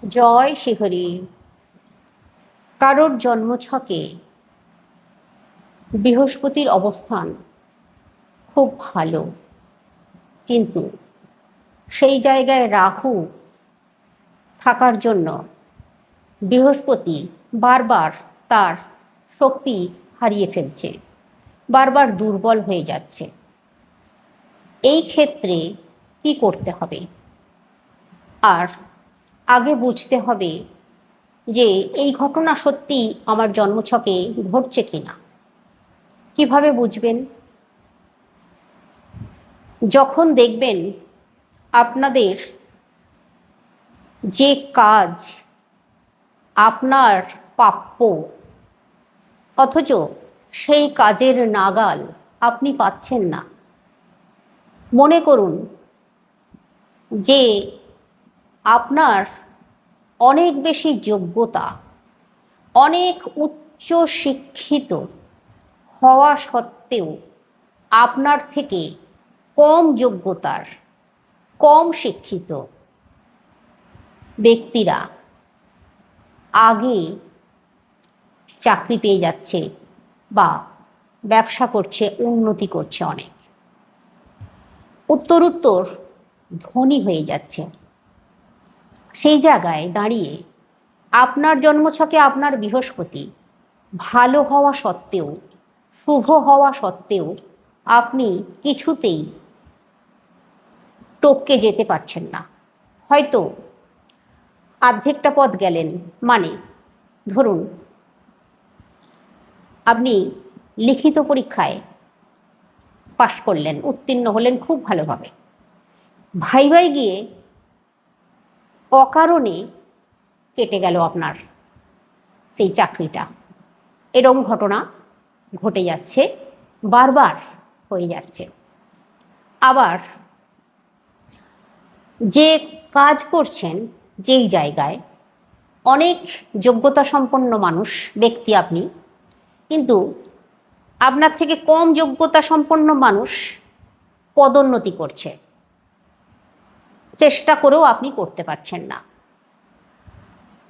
জয় শিহরি। কারোর জন্মছকে বৃহস্পতির অবস্থান খুব ভালো, কিন্তু সেই জায়গায় রাহু থাকার জন্য বৃহস্পতি বারবার তার শক্তি হারিয়ে ফেলছে, বারবার দুর্বল হয়ে যাচ্ছে। এই ক্ষেত্রে কি করতে হবে? আর আগে বুঝতে হবে যে এই ঘটনা সত্যি আমার জন্মছকে ঘটছে কিনা। কিভাবে বুঝবেন? যখন দেখবেন আপনাদের যে কাজ আপনার প্রাপ্য, অথচ সেই কাজের নাগাল আপনি পাচ্ছেন না। মনে করুন যে আপনার অনেক বেশি যোগ্যতা, অনেক উচ্চ শিক্ষিত হওয়া সত্ত্বেও আপনার থেকে কম যোগ্যতার, কম শিক্ষিত ব্যক্তিরা আগে চাকরি পেয়ে যাচ্ছে বা ব্যবসা করছে, উন্নতি করছে, অনেক উত্তরোত্তর ধনী হয়ে যাচ্ছে। সেই জায়গায় দাঁড়িয়ে আপনার জন্মছকে আপনার বৃহস্পতি ভালো হওয়া সত্ত্বেও, শুভ হওয়া সত্ত্বেও আপনি কিছুতেই টপকে যেতে পারছেন না। হয়তো অর্ধেকটা পথ গেলেন, মানে ধরুন আপনি লিখিত পরীক্ষায় পাশ করলেন, উত্তীর্ণ হলেন খুব ভালোভাবে, ভাইভায় গিয়ে অকারণে কেটে গেল আপনার সেই চাকরিটা। এরকম ঘটনা ঘটে যাচ্ছে, বারবার হয়ে যাচ্ছে। আবার যে কাজ করছেন, যেই জায়গায় অনেক যোগ্যতা সম্পন্ন মানুষ ব্যক্তি আপনি, কিন্তু আপনার থেকে কম যোগ্যতা সম্পন্ন মানুষ পদোন্নতি করছে, চেষ্টা করেও আপনি করতে পারছেন না।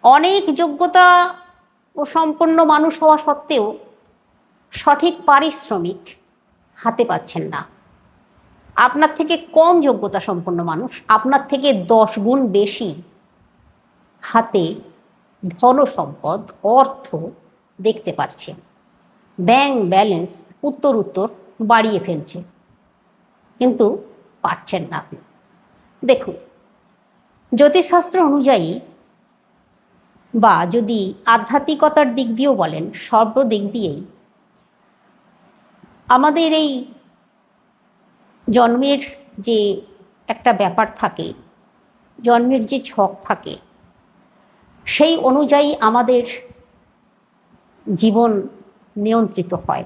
অনেক যোগ্যতা ও সম্পন্ন মানুষ হওয়া সত্ত্বেও সঠিক পারিশ্রমিক হাতে পাচ্ছেন না। আপনার থেকে কম যোগ্যতা সম্পন্ন মানুষ আপনার থেকে 10 গুণ বেশি হাতে ধন সম্পদ, অর্থ দেখতে পাচ্ছে। ব্যাংক ব্যালেন্স উত্তর বাড়িয়ে ফেলছে, কিন্তু পাচ্ছেন না আপনি। দেখুন, জ্যোতিষশাস্ত্র অনুযায়ী বা যদি আধ্যাত্মিকতার দিক দিয়েও বলেন, সর্ব দিক দিয়েই আমাদের এই জন্মের যে একটা ব্যাপার থাকে, জন্মের যে ছক থাকে, সেই অনুযায়ী আমাদের জীবন নিয়ন্ত্রিত হয়।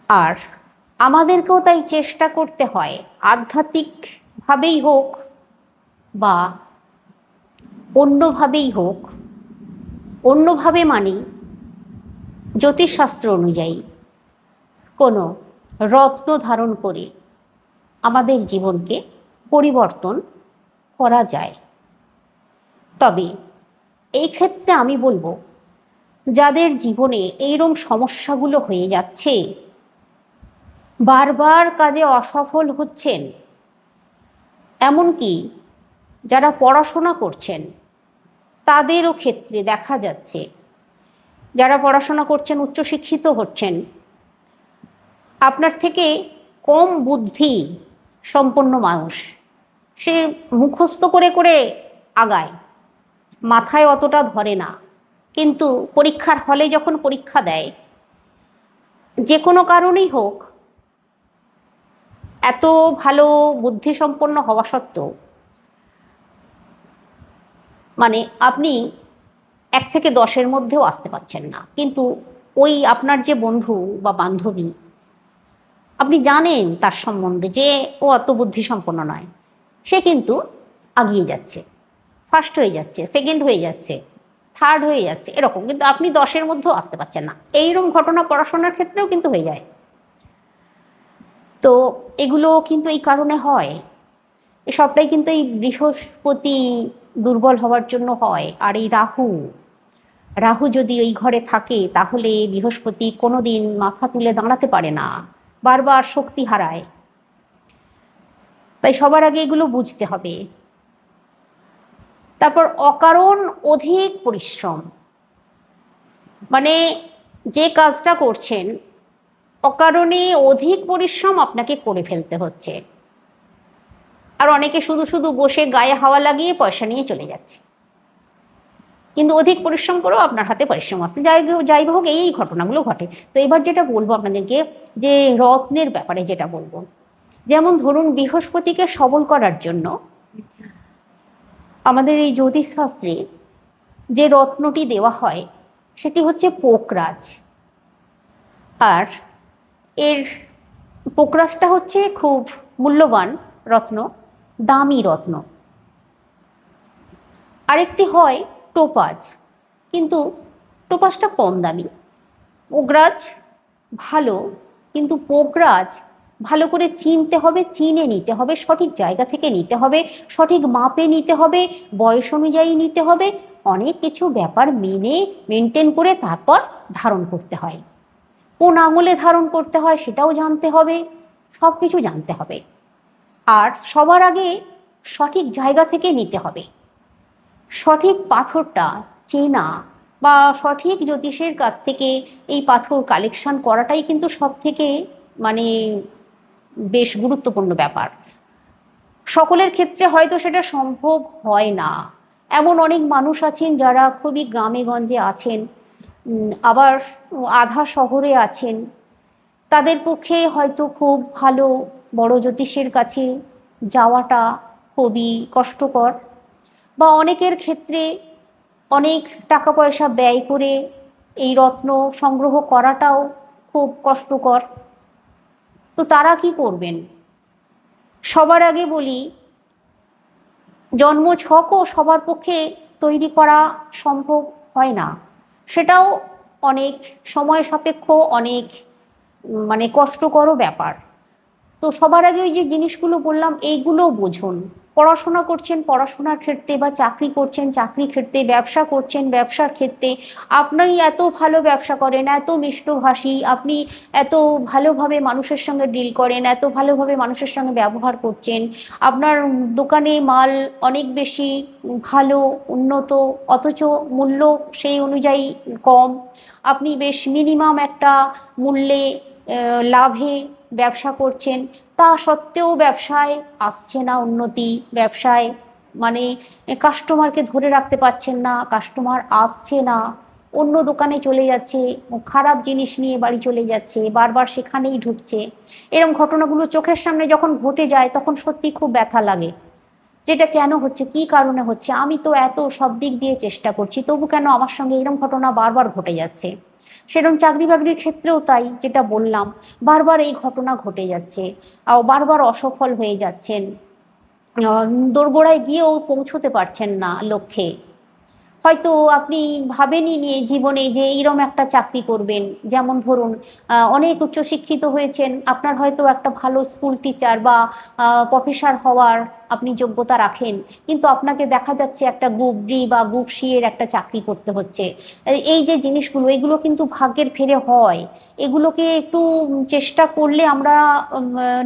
আর আমাদেরকেও তাই চেষ্টা করতে হয়, আধ্যাত্মিকভাবেই হোক বা অন্যভাবেই হোক, অন্যভাবে মানে জ্যোতিষশাস্ত্র অনুযায়ী কোনো রত্ন ধারণ করে আমাদের জীবনকে পরিবর্তন করা যায়। তবে এই ক্ষেত্রে আমি বলবো, যাদের জীবনে এইরকম সমস্যাগুলো হয়ে যাচ্ছে, বারবার কাজে অসফল হচ্ছেন, এমনকি যারা পড়াশোনা করছেন তাদেরও ক্ষেত্রে দেখা যাচ্ছে, যারা পড়াশোনা করছেন, উচ্চশিক্ষিত হচ্ছেন, আপনার থেকে কম বুদ্ধি সম্পন্ন মানুষ, সে মুখস্থ করে করে আগায়, মাথায় অতটা ধরে না, কিন্তু পরীক্ষার হলে যখন পরীক্ষা দেয়, যে কোনো কারণেই হোক, এত ভালো বুদ্ধিসম্পন্ন হওয়া সত্ত্বেও মানে আপনি 1 থেকে 10-এর মধ্যেও আসতে পারছেন না। কিন্তু ওই আপনার যে বন্ধু বা বান্ধবী, আপনি জানেন তার সম্বন্ধে যে ও অত বুদ্ধিসম্পন্ন নয়, সে কিন্তু এগিয়ে যাচ্ছে, ফার্স্ট হয়ে যাচ্ছে, সেকেন্ড হয়ে যাচ্ছে, থার্ড হয়ে যাচ্ছে, এরকম, কিন্তু আপনি 10-এর মধ্যেও আসতে পারছেন না। এইরকম ঘটনা পড়াশোনার ক্ষেত্রেও কিন্তু হয়ে যায়। তো এগুলো কিন্তু এই কারণে হয় এসবটাই কিন্তু এই বৃহস্পতি দুর্বল হওয়ার জন্য হয়। আর এই রাহু, রাহু যদি ওই ঘরে থাকে তাহলে বৃহস্পতি কোনোদিন মাথা তুলে দাঁড়াতে পারে না, বারবার শক্তি হারায়। তাই সবার আগে এগুলো বুঝতে হবে। তারপর অকারণ অধিক পরিশ্রম, মানে যে কাজটা করছেন অকারণে অধিক পরিশ্রম আপনাকে করে ফেলতে হচ্ছে। আর অনেকে শুধু শুধু বসে গায়ে হাওয়া লাগিয়ে পয়সা নিয়ে চলে যাচ্ছে, কিন্তু অধিক পরিশ্রম করেও আপনার হাতে পরিশ্রম আসছে। যাই হোক, এই ঘটনাগুলো ঘটে। তো এবার যেটা বলবো আপনাদেরকে, যে রত্নের ব্যাপারে যেটা বলবো, যেমন ধরুন বৃহস্পতিকে সবল করার জন্য আমাদের এই জ্যোতিষশাস্ত্রে যে রত্নটি দেওয়া হয় সেটি হচ্ছে পোকরাজ। আর এর পোকরাজটা হচ্ছে খুব মূল্যবান রত্ন, দামি রত্ন। আরেকটি হয় টোপাজ, কিন্তু টোপাজটা কম দামি। পোকরাজ ভালো, কিন্তু পোকরাজ ভালো করে চিনতে হবে, চিনে নিতে হবে, সঠিক জায়গা থেকে নিতে হবে, সঠিক মাপে নিতে হবে, বয়স অনুযায়ী নিতে হবে, অনেক কিছু ব্যাপার মেনটেন করে তারপর ধারণ করতে হয়। কোন আঙুলে ধারণ করতে হয় সেটাও জানতে হবে, সব কিছু জানতে হবে। আর সবার আগে সঠিক জায়গা থেকে নিতে হবে। সঠিক পাথরটা চেনা বা সঠিক জ্যোতিষের কাছ থেকে এই পাথর কালেকশন করাটাই কিন্তু সব থেকে মানে বেশ গুরুত্বপূর্ণ ব্যাপার। সকলের ক্ষেত্রে হয়তো সেটা সম্ভব হয় না। এমন অনেক মানুষ আছেন যারা খুবই গ্রামে গঞ্জে আছেন, আবার আধা শহরে আছেন। তাদের পক্ষে হয়তো খুব ভালো বড় জ্যোতিষের কাছে যাওয়াটা খুবই কষ্টকর, বা অনেকের ক্ষেত্রে অনেক টাকা পয়সা ব্যয় করে এই রত্ন সংগ্রহ করাটাও খুব কষ্টকর। তো তারা কি করবেন? সবার আগে বলি, জন্মছকও সবার পক্ষে তৈরি করা সম্ভব হয় না, সেটাও অনেক সময় সাপেক্ষ, অনেক কষ্টকরও ব্যাপার। তো সবার আগে ওই যে জিনিসগুলো বললাম এইগুলো বুঝুন। পড়াশোনা করছেন, পড়াশোনার ক্ষেত্রে, বা চাকরি করছেন, চাকরি ক্ষেত্রে, ব্যবসা করছেন, ব্যবসার ক্ষেত্রে। আপনি এত ভালো ব্যবসা করেন, এত মিষ্টভাষী, আপনি এত ভালোভাবে মানুষের সঙ্গে ডিল করেন, এত ভালোভাবে মানুষের সঙ্গে ব্যবহার করছেন, আপনার দোকানে মাল অনেক বেশি ভালো উন্নত, অথচ মূল্য সেই অনুযায়ী কম। আপনি বেশ মিনিমাম একটা মূল্যে লাভে ব্যবসা করছেন, তা সত্ত্বেও ব্যবসায় আসছে না উন্নতি। ব্যবসায় মানে কাস্টমারকে ধরে রাখতে পারছেন না, কাস্টমার আসছে না, অন্য দোকানে চলে যাচ্ছে, খারাপ জিনিস নিয়ে বাড়ি চলে যাচ্ছে, বারবার সেখানেই ঢুকছে। এরকম ঘটনাগুলো চোখের সামনে যখন ঘটে যায় তখন সত্যি খুব ব্যথা লাগে। যেটা কেন হচ্ছে, কি কারণে হচ্ছে? আমি তো এত সব দিক দিয়ে চেষ্টা করছি, তবু কেন আমার সঙ্গে এরকম ঘটনা বারবার ঘটে যাচ্ছে? সেরকম চাকরি বাকরির ক্ষেত্রেও তাই, যেটা বললাম, বারবার এই ঘটনা ঘটে যাচ্ছে, বারবার অসফল হয়ে যাচ্ছেন, দোরগোড়ায় গিয়েও পৌঁছতে পারছেন না লক্ষ্যে। হয়তো আপনি ভাবেনই নিয়ে জীবনে যে এইরকম একটা চাকরি করবেন। যেমন ধরুন অনেক উচ্চশিক্ষিত হয়েছেন, আপনার হয়তো একটা ভালো স্কুল টিচার বা প্রফেসর হওয়ার আপনি যোগ্যতা রাখেন, কিন্তু আপনাকে দেখা যাচ্ছে একটা গ্রুপ ডি বা গ্রুপ সি এর একটা চাকরি করতে হচ্ছে। এই যে জিনিসগুলো, এগুলো কিন্তু ভাগ্যের ফেরে হয়। এগুলোকে একটু চেষ্টা করলে আমরা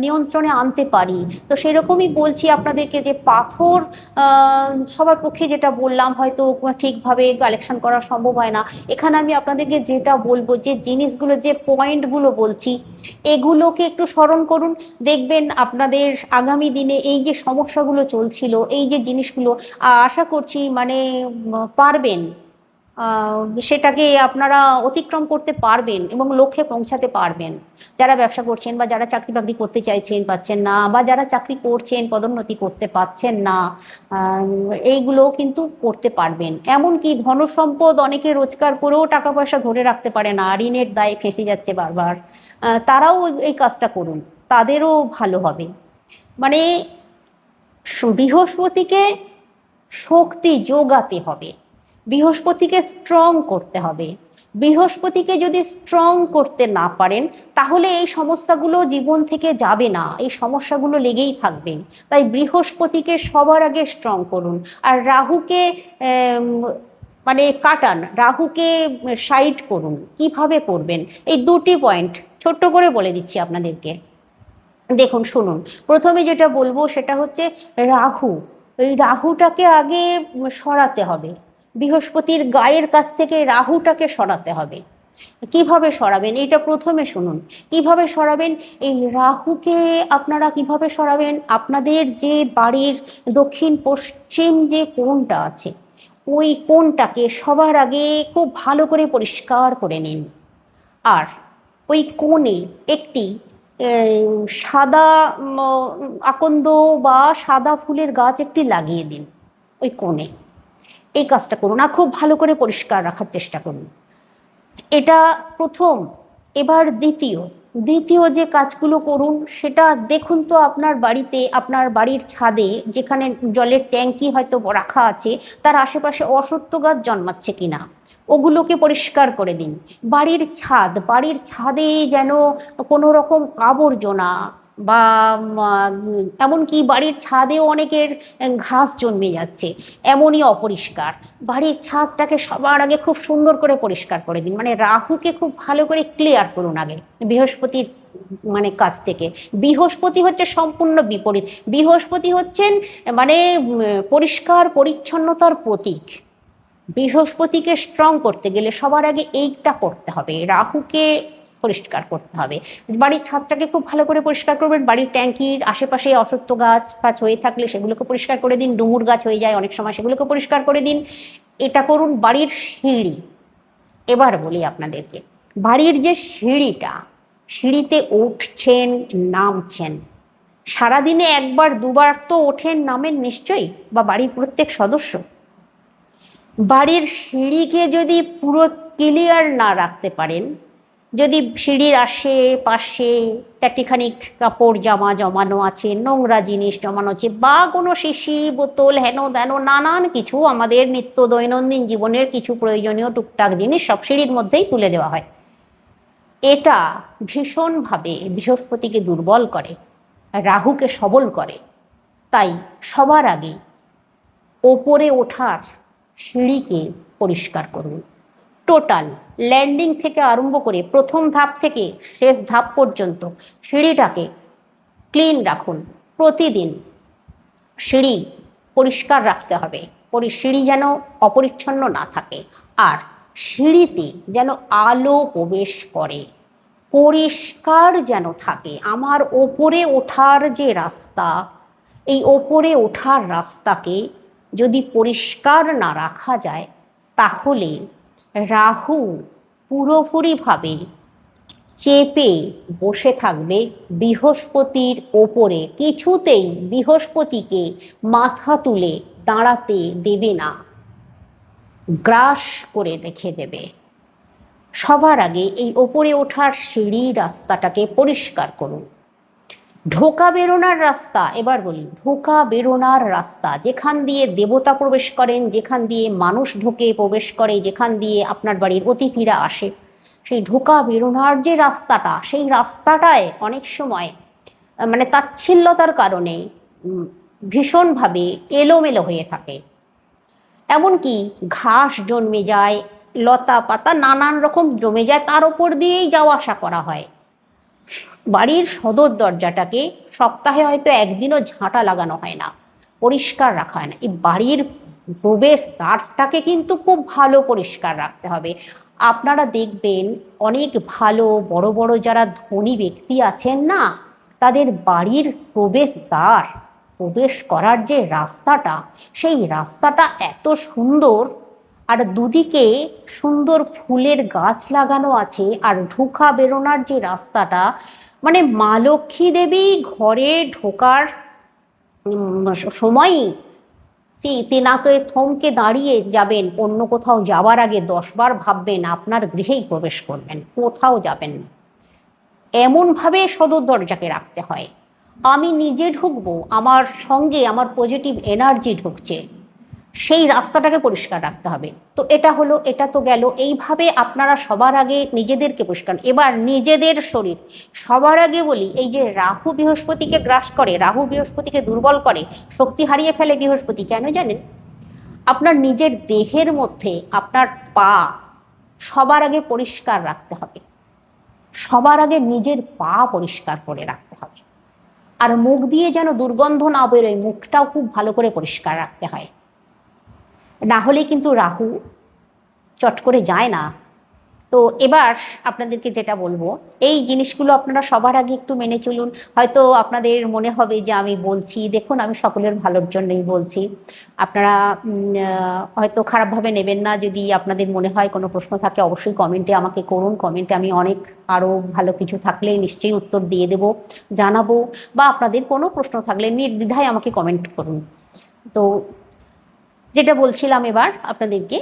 নিয়ন্ত্রণে আনতে পারি। তো সেরকমই বলছি আপনাদেরকে, যে পাথর সবার পক্ষে, যেটা বললাম, হয়তো ঠিকভাবে কালেকশন করা সম্ভব হয় না। এখানে আমি আপনাদেরকে যেটা বলবো, যে জিনিসগুলো, যে পয়েন্টগুলো বলছি, এগুলোকে একটু স্মরণ করুন। দেখবেন আপনাদের আগামী দিনে এই যে সমস্যাগুলো চলছিল, এই যে জিনিসগুলো, আশা করছি পারবেন, সেটাকে আপনারা অতিক্রম করতে পারবেন এবং লক্ষ্যে পৌঁছাতে পারবেন। যারা ব্যবসা করছেন, বা যারা চাকরি বাকরি করতে চাইছেন, পাচ্ছেন না, বা যারা চাকরি করছেন পদোন্নতি করতে পারছেন না, এইগুলো কিন্তু করতে পারবেন। এমনকি ধনসম্পদ অনেকে রোজগার করেও টাকা পয়সা ধরে রাখতে পারে না, ঋণের দায়ে ফেঁসে যাচ্ছে বারবার। তারাও এই কাজটা করুন, তাদেরও ভালো হবে। মানে বৃহস্পতিকে শক্তি যোগাতে হবে, বৃহস্পতিকে স্ট্রং করতে হবে, বৃহস্পতিকে যদি স্ট্রং করতে না পারেন তাহলে এই সমস্যাগুলো জীবন থেকে যাবে না, এই সমস্যাগুলো লেগেই থাকবে। তাই বৃহস্পতিকে সবার আগে স্ট্রং করুন। আর রাহুকে মানে কাটান, রাহুকে সাইড করুন। কিভাবে করবেন এই দুটি পয়েন্ট ছোট্ট করে বলে দিচ্ছি আপনাদেরকে। দেখুন শুনুন, প্রথমে যেটা বলবো সেটা হচ্ছে রাহু। এই রাহুটাকে আগে সরাতে হবে, বৃহস্পতির গায়ের কাছ থেকে রাহুটাকে সরাতে হবে। কিভাবে সরাবেন এটা প্রথমে শুনুন। কিভাবে সরাবেন, এই রাহুকে আপনারা কিভাবে সরাবেন, আপনাদের যে বাড়ির দক্ষিণ পশ্চিম যে কোণটা আছে ওই কোণটাকে সবার আগে খুব ভালো করে পরিষ্কার করে নিন। আর ওই কোণে একটি সাদা আকন্দ বা সাদা ফুলের গাছ একটি লাগিয়ে দিন ওই কোণে। এই কাজটা করুন আর খুব ভালো করে পরিষ্কার রাখার চেষ্টা করুন। এটা প্রথম। এবার দ্বিতীয় দ্বিতীয় যে কাজগুলো করুন সেটা দেখুন তো আপনার বাড়িতে, আপনার বাড়ির ছাদে যেখানে জলের ট্যাঙ্কি হয়তো রাখা আছে তার আশেপাশে অশ্বত্থ গাছ জন্মাচ্ছে কিনা ওগুলোকে পরিষ্কার করে দিন। বাড়ির ছাদে যেন কোনো রকম আবর্জনা বা এমনকি বাড়ির ছাদেও অনেকের ঘাস জন্মে যাচ্ছে, এমনই অপরিষ্কার। বাড়ির ছাদটাকে সবার আগে খুব সুন্দর করে পরিষ্কার করে দিন, মানে রাহুকে খুব ভালো করে ক্লিয়ার করুন আগে বৃহস্পতির মানে কাছ থেকে। বৃহস্পতি হচ্ছে সম্পূর্ণ বিপরীত। বৃহস্পতি হচ্ছেন মানে পরিষ্কার পরিচ্ছন্নতার প্রতীক। বৃহস্পতিকে স্ট্রং করতে গেলে সবার আগে এইটা করতে হবে, রাহুকে পরিষ্কার করতে হবে। বাড়ির ছাদটাকে খুব ভালো করে পরিষ্কার করবেন। বাড়ির ট্যাঙ্কির আশেপাশে অশ্বত্থ গাছ ফাছ হয়ে থাকলে সেগুলোকে পরিষ্কার করে দিন। ডুমুর গাছ হয়ে যায় অনেক সময়, সেগুলোকে পরিষ্কার করে দিন। এটা করুন। বাড়ির সিঁড়ি, এবার বলি আপনাদেরকে, বাড়ির যে সিঁড়িটা, সিঁড়িতে উঠছেন নামছেন, সারাদিনে একবার দুবার তো ওঠেন নামেন নিশ্চয়ই, বা বাড়ির প্রত্যেক সদস্য। বাড়ির সিঁড়িকে যদি পুরো ক্লিয়ার না রাখতে পারেন, যদি সিঁড়ির আশেপাশে চারটিখানি কাপড় জামা জমানো আছে, নোংরা জিনিস জমানো আছে, বা কোনো শিশি বোতল হেন তেন নানান কিছু আমাদের নিত্য দৈনন্দিন জীবনের কিছু প্রয়োজনীয় টুকটাক জিনিস সব সিঁড়ির মধ্যেই তুলে দেওয়া হয়, এটা ভীষণভাবে বৃহস্পতিকে দুর্বল করে, রাহুকে সবল করে। তাই সবার আগে ওপরে ওঠার সিঁড়িকে পরিষ্কার করুন। টোটাল ল্যান্ডিং থেকে আরম্ভ করে প্রথম ধাপ থেকে শেষ ধাপ পর্যন্ত সিঁড়িটাকে ক্লিন রাখুন। প্রতিদিন সিঁড়ি পরিষ্কার রাখতে হবে, সিঁড়ি যেন অপরিচ্ছন্ন না থাকে। আর সিঁড়িতে যেন আলো প্রবেশ করে, পরিষ্কার যেন থাকে। আমার ওপরে ওঠার যে রাস্তা, এই ওপরে ওঠার রাস্তাকে যদি পরিষ্কার না রাখা যায় তাহলে রাহু পুরোপুরিভাবে চেপে বসে থাকবে বৃহস্পতির ওপরে, কিছুতেই বৃহস্পতিকে মাথা তুলে দাঁড়াতে দেবে না, গ্রাস করে রেখে দেবে। সবার আগে এই ওপরে ওঠার সিঁড়ি রাস্তাটাকে পরিষ্কার করুন। ঢোকা বেরোনার রাস্তা, এবার বলি ঢোকা বেরোনার রাস্তা, যেখান দিয়ে দেবতা প্রবেশ করেন, যেখান দিয়ে মানুষ ঢোকে প্রবেশ করে, যেখান দিয়ে আপনার বাড়ির অতিথিরা আসে, সেই ঢোকা বেরোনার যে রাস্তাটা, সেই রাস্তাটায় অনেক সময় মানে তাচ্ছিল্যতার কারণে ভীষণভাবে এলোমেলো হয়ে থাকে। এমনকি ঘাস জন্মে যায়, লতা পাতা নানান রকম জমে যায়, তার ওপর দিয়েই যাওয়া আসা করা হয়। বাড়ির সদর দরজাটাকে সপ্তাহে হয়তো একদিনও ঝাঁটা লাগানো হয় না, পরিষ্কার রাখা হয় না। এই বাড়ির প্রবেশ দ্বারটাকে কিন্তু খুব ভালো পরিষ্কার রাখতে হবে। আপনারা দেখবেন অনেক ভালো বড় বড় যারা ধনী ব্যক্তি আছেন না, তাদের বাড়ির প্রবেশ দ্বার, প্রবেশ করার যে রাস্তাটা, সেই রাস্তাটা এত সুন্দর, আর দুদিকে সুন্দর ফুলের গাছ লাগানো আছে। আর ঢোকা বেরোনার যে রাস্তাটা, মানে মা লক্ষ্মী দেবী ঘরে ঢোকার সময়ই তেনাকে থমকে দাঁড়িয়ে যাবেন, অন্য কোথাও যাওয়ার আগে 10 বার ভাববেন, আপনার গৃহেই প্রবেশ করবেন, কোথাও যাবেন না। এমনভাবে সদর দরজাকে রাখতে হয়। আমি নিজে ঢুকবো, আমার সঙ্গে আমার পজিটিভ এনার্জি ঢুকছে, সেই রাস্তাটাকে পরিষ্কার রাখতে হবে। তো এটা তো গেল। এইভাবে আপনারা সবার আগে নিজেদেরকে পরিষ্কার, এবার নিজেদের শরীর সবার আগে বলি। এই যে রাহু বৃহস্পতিকে গ্রাস করে, রাহু বৃহস্পতিকে দুর্বল করে, শক্তি হারিয়ে ফেলে বৃহস্পতি, কেন জানেন? আপনার নিজের দেহের মধ্যে আপনার পা সবার আগে পরিষ্কার রাখতে হবে। সবার আগে নিজের পা পরিষ্কার করে রাখতে হবে। আর মুখ দিয়ে যেন দুর্গন্ধ না বেরোয়, মুখটাও খুব ভালো করে পরিষ্কার রাখতে হয়, না হলে কিন্তু রাহু চট করে যায় না। তো এবার আপনাদেরকে যেটা বলবো, এই জিনিসগুলো আপনারা সবার আগে একটু মেনে চলুন। হয়তো আপনাদের মনে হবে যে আমি বলছি, দেখুন আমি সকলের ভালোর জন্যই বলছি, আপনারা হয়তো খারাপভাবে নেবেন না। যদি আপনাদের মনে হয় কোনো প্রশ্ন থাকে অবশ্যই কমেন্টে আমাকে করুন। কমেন্টে আমি অনেক আরও ভালো কিছু থাকলে নিশ্চয়ই উত্তর দিয়ে দেব, জানাবো। বা আপনাদের কোনো প্রশ্ন থাকলে নির্দ্বিধায় আমাকে কমেন্ট করুন। তো যেটা বলছিলাম এবার আপনাদেরকে,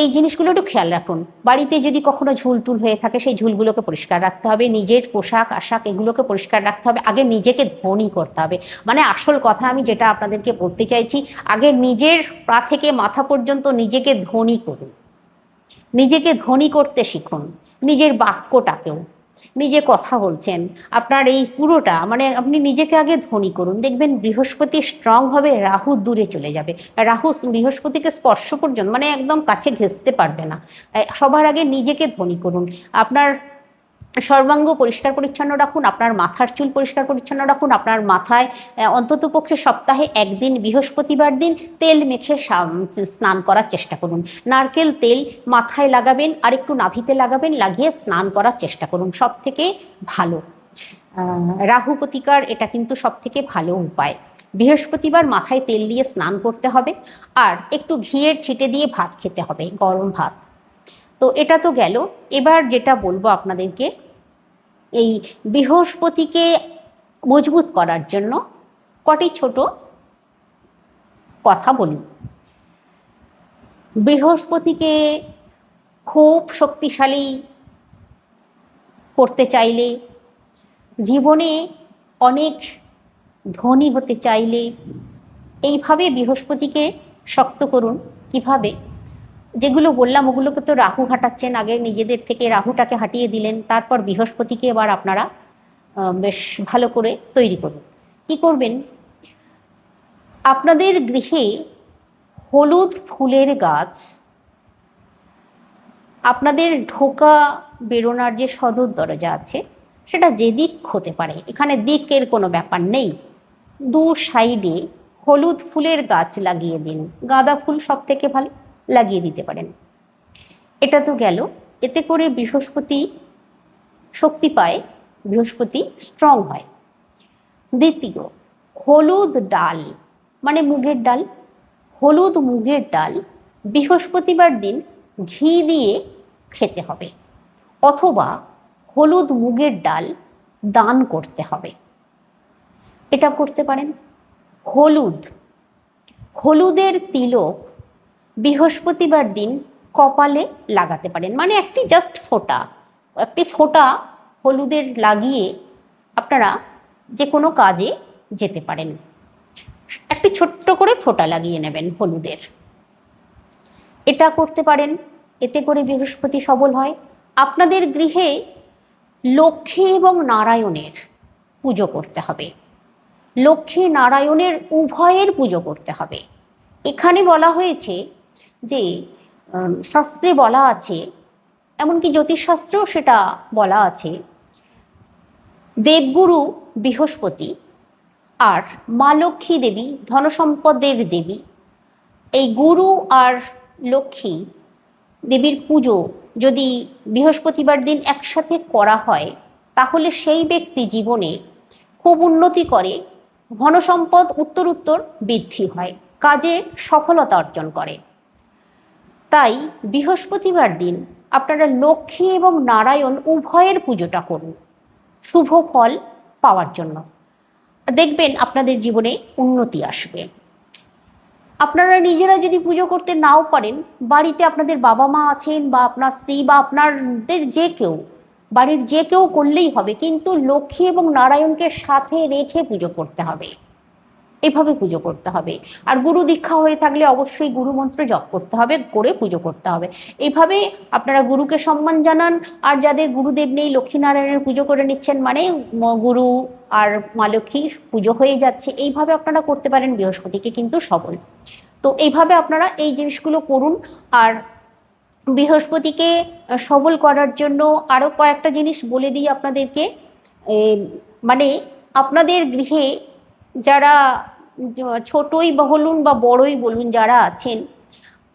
এই জিনিসগুলো একটু খেয়াল রাখুন। বাড়িতে যদি কখনো ঝুল টুল হয়ে থাকে সেই ঝুলগুলোকে পরিষ্কার রাখতে হবে। নিজের পোশাক আশাক এগুলোকে পরিষ্কার রাখতে হবে। আগে নিজেকে ধনী করতে হবে। মানে আসল কথা আমি যেটা আপনাদেরকে বলতে চাইছি, আগে নিজের পা থেকে মাথা পর্যন্ত নিজেকে ধনী করুন। নিজেকে ধনী করতে শিখুন। নিজের বাক্যটাকেও, নিজে কথা বলছেন আপনার এই পুরোটা, মানে আপনি নিজেকে আগে ধনী করুন। দেখবেন বৃহস্পতি স্ট্রং হবে, রাহু দূরে চলে যাবে। রাহু বৃহস্পতিকে স্পর্শ পর্যন্ত, মানে একদম কাছে ঘেঁষতে পারবে না। সবার আগে নিজেকে ধনী করুন। আপনার সর্বাঙ্গ পরিষ্কার পরিচ্ছন্ন রাখুন, আপনার মাথার চুল পরিষ্কার পরিচ্ছন্ন রাখুন। আপনার মাথায় অন্ততপক্ষে সপ্তাহে একদিন বৃহস্পতিবার দিন তেল মেখে স্নান করার চেষ্টা করুন। নারকেল তেল মাথায় লাগাবেন, আর একটু নাভিতে লাগাবেন, লাগিয়ে স্নান করার চেষ্টা করুন, সব থেকে ভালো। রাহু প্রতিকার এটা কিন্তু সব থেকে ভালো উপায়। বৃহস্পতিবার মাথায় তেল দিয়ে স্নান করতে হবে, আর একটু ঘিয়ের ছিটে দিয়ে ভাত খেতে হবে, গরম ভাত। তো এটা তো গেল। এবার যেটা বলবো আপনাদেরকে, এই বৃহস্পতিকে মজবুত করার জন্য কটি ছোট কথা বলি। বৃহস্পতিকে খুব শক্তিশালী করতে চাইলে, জীবনে অনেক ধনী হতে চাইলে, এইভাবে বৃহস্পতিকে শক্ত করুন। কিভাবে? যেগুলো বললাম ওগুলোকে তো রাহু হাঁটাচ্ছেন, আগে নিজেদের থেকে রাহুটাকে হাঁটিয়ে দিলেন, তারপর বৃহস্পতিকে এবার আপনারা বেশ ভালো করে তৈরি করুন। কি করবেন? আপনাদের গৃহে হলুদ ফুলের গাছ, আপনাদের ঢোকা বেরোনোর যে সদর দরজা আছে সেটা যেদিক হতে পারে, এখানে দিকের কোনো ব্যাপার নেই, দু সাইডে হলুদ ফুলের গাছ লাগিয়ে দিন। গাঁদা ফুল সব থেকে ভালো, লাগিয়ে দিতে পারেন। এটা তো গেল। এতে করে বৃহস্পতি শক্তি পায়, বৃহস্পতি স্ট্রং হয়। দ্বিতীয়, হলুদ ডাল, মানে মুগের ডাল, হলুদ মুগের ডাল বৃহস্পতিবার দিন ঘি দিয়ে খেতে হবে, অথবা হলুদ মুগের ডাল দান করতে হবে। এটা করতে পারেন। হলুদের তিলক বৃহস্পতিবার দিন কপালে লাগাতে পারেন, মানে একটি ফোঁটা হলুদের লাগিয়ে আপনারা যে কোনো কাজে যেতে পারেন। একটি ছোট্ট করে ফোঁটা লাগিয়ে নেবেন হলুদের, এটা করতে পারেন। এতে করে বৃহস্পতি সবল হয়। আপনাদের গৃহে লক্ষ্মী এবং নারায়ণের পুজো করতে হবে। লক্ষ্মী নারায়ণের উভয়ের পুজো করতে হবে। এখানে বলা হয়েছে যে শাস্ত্রে বলা আছে, এমনকি জ্যোতিষশাস্ত্রেও সেটা বলা আছে, দেবগুরু বৃহস্পতি আর মা লক্ষ্মী দেবী ধনসম্পদের দেবী, এই গুরু আর লক্ষ্মী দেবীর পুজো যদি বৃহস্পতিবার দিন একসাথে করা হয় তাহলে সেই ব্যক্তি জীবনে খুব উন্নতি করে, ধনসম্পদ উত্তর বৃদ্ধি হয়, কাজে সফলতা অর্জন করে। তাই বৃহস্পতিবার দিন আপনারা লক্ষ্মী এবং নারায়ণ উভয়ের পুজোটা করুন শুভ ফল পাওয়ার জন্য। দেখবেন আপনাদের জীবনে উন্নতি আসবে। আপনারা নিজেরা যদি পুজো করতে নাও পারেন, বাড়িতে আপনাদের বাবা মা আছেন বা আপনার স্ত্রী বা আপনাদের যে কেউ, বাড়ির যে কেউ করলেই হবে, কিন্তু লক্ষ্মী এবং নারায়ণকে সাথে রেখে পুজো করতে হবে। এইভাবে পুজো করতে হবে। আর গুরু দীক্ষা হয়ে থাকলে অবশ্যই গুরু মন্ত্র জপ করতে হবে, করে পুজো করতে হবে। এইভাবে আপনারা গুরুকে সম্মান জানান। আর যাদের গুরুদেব নেই, লক্ষ্মীনারায়ণের পুজো করে নিচ্ছেন, মানে গুরু আর মা লক্ষ্মীর পুজো হয়ে যাচ্ছে। এইভাবে আপনারা করতে পারেন, বৃহস্পতিকে কিন্তু সবল। তো এইভাবে আপনারা এই জিনিসগুলো করুন। আর বৃহস্পতিকে সবল করার জন্য আরও কয়েকটা জিনিস বলে দিই আপনাদেরকে। মানে আপনাদের গৃহে যারা ছোটই বলুন বা বড়ই বলুন, যারা আছেন,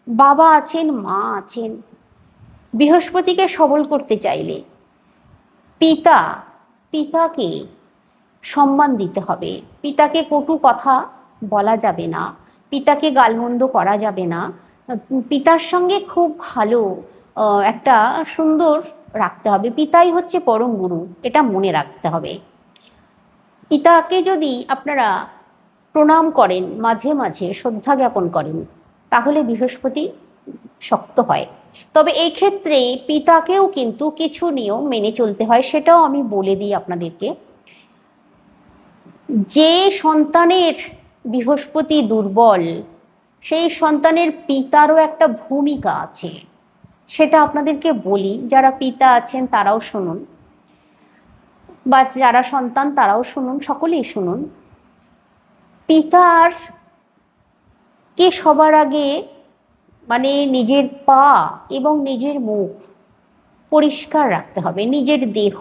বাবা আছেন, মা আছেন, বৃহস্পতিকে সবল করতে চাইলে পিতাকে সম্মান দিতে হবে। পিতাকে কটু কথা বলা যাবে না, পিতাকে গালমন্দ করা যাবে না। পিতার সঙ্গে খুব ভালো একটা সুন্দর রাখতে হবে। পিতাই হচ্ছে পরম গুরু, এটা মনে রাখতে হবে। পিতাকে যদি আপনারা প্রণাম করেন, মাঝে মাঝে শ্রদ্ধা জ্ঞাপন করেন, তাহলে বৃহস্পতি শক্ত হয়। তবে এই ক্ষেত্রে পিতাকেও কিন্তু কিছু নিয়ম মেনে চলতে হয়, সেটাও আমি বলে দিই আপনাদেরকে। যে সন্তানের বৃহস্পতি দুর্বল, সেই সন্তানের পিতারও একটা ভূমিকা আছে, সেটা আপনাদেরকে বলি। যারা পিতা আছেন তারাও শুনুন, বা যারা সন্তান তারাও শুনুন, সকলেই শুনুন। পিতার কে সবার আগে মানে নিজের পা এবং নিজের মুখ পরিষ্কার রাখতে হবে, নিজের দেহ,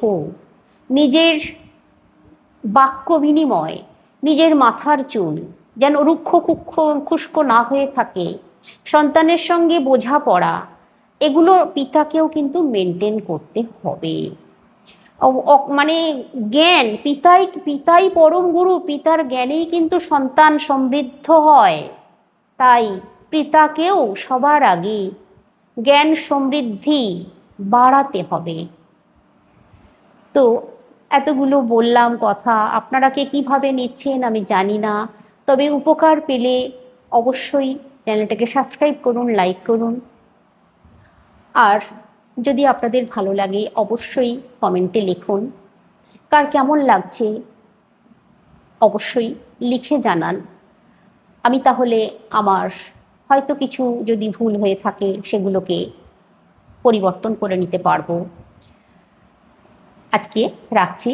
নিজের বাক্য বিনিময়, নিজের মাথার চুল যেন রুক্ষ খুস্ক না হয়ে থাকে, সন্তানের সঙ্গে বোঝাপড়া, এগুলো পিতাকেও কিন্তু মেনটেন করতে হবে। মানে জ্ঞান, পিতাই পরম গুরু, পিতার জ্ঞানেই কিন্তু সন্তান সমৃদ্ধ হয়। তাই পিতাকেও সবার আগে জ্ঞান সমৃদ্ধি বাড়াতে হবে। তো এতগুলো বললাম কথা, আপনারা কে কীভাবে নিচ্ছেন আমি জানি না, তবে উপকার পেলে অবশ্যই চ্যানেলটাকে সাবস্ক্রাইব করুন, লাইক করুন। আর যদি আপনাদের ভালো লাগে অবশ্যই কমেন্টে লিখুন, কার কেমন লাগছে অবশ্যই লিখে জানান। আমি তাহলে আমার হয়তো কিছু যদি ভুল হয়ে থাকে সেগুলোকে পরিবর্তন করে নিতে পারবো। আজকে রাখছি।